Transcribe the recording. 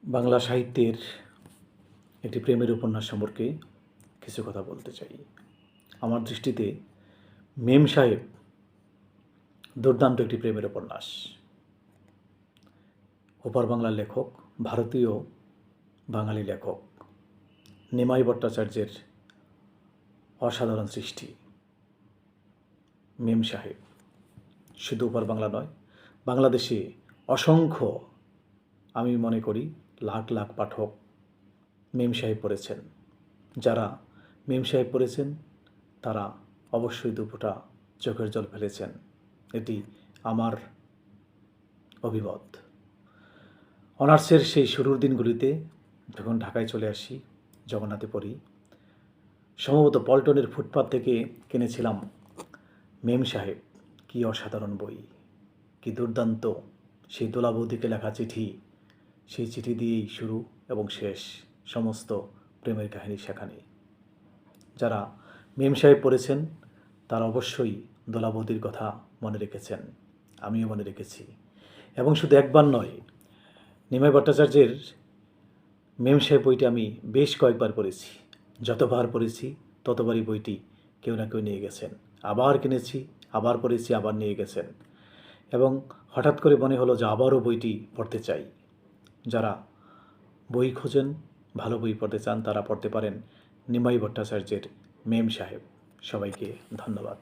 বাংলা সাহিত্যের একটি প্রেমের উপন্যাস সম্পর্কে কিছু কথা বলতে চাই। আমার দৃষ্টিতে মেম সাহেব দুর্দান্ত একটি প্রেমের উপন্যাস। ওপার বাংলার লেখক ভারতীয় বাঙালি লেখক নিমাই ভট্টাচার্যের অসাধারণ সৃষ্টি মেম সাহেব। শুধু ওপার বাংলা নয়, বাংলাদেশে অসংখ্য, আমি মনে করি লাখ লাখ পাঠক মেম সাহেব পড়েছেন। যারা মেম সাহেব পড়েছেন তারা অবশ্যই দুফোঁটা চোখের জল ফেলেছেন, এটি আমার অভিমত। অনার্সের সেই শুরুর দিনগুলিতে যখন ঢাকায় চলে আসি, জগন্নাথে পড়ি, সম্ভবত পল্টনের ফুটপাত থেকে কিনেছিলাম মেম সাহেব। কি অসাধারণ বই, কি দুর্দান্ত সেই দোলা বৌদিকে লেখা চিঠি, সেই চিঠি দিয়েই শুরু এবং শেষ সমস্ত প্রেমের কাহিনী সেখানে। যারা মেম সাহেব পড়েছেন তারা অবশ্যই দোলা বৌদির কথা মনে রেখেছেন, আমিও মনে রেখেছি। এবং শুধু একবার নয়, নিমাই ভট্টাচার্যের মেম সাহেব বইটি আমি বেশ কয়েকবার পড়েছি। যতবার পড়েছি ততবারই বইটি কেউ না কেউ নিয়ে গেছেন। আবার কিনেছি, আবার পড়েছি, আবার নিয়ে গেছেন। এবং হঠাৎ করে মনে হলো যে আবারও বইটি পড়তে চাই। যারা বই খোঁজেন, ভালো বই পড়তে চান, তারা পড়তে পারেন নিমাই ভট্টাচার্যের মেম সাহেব। সবাইকে ধন্যবাদ।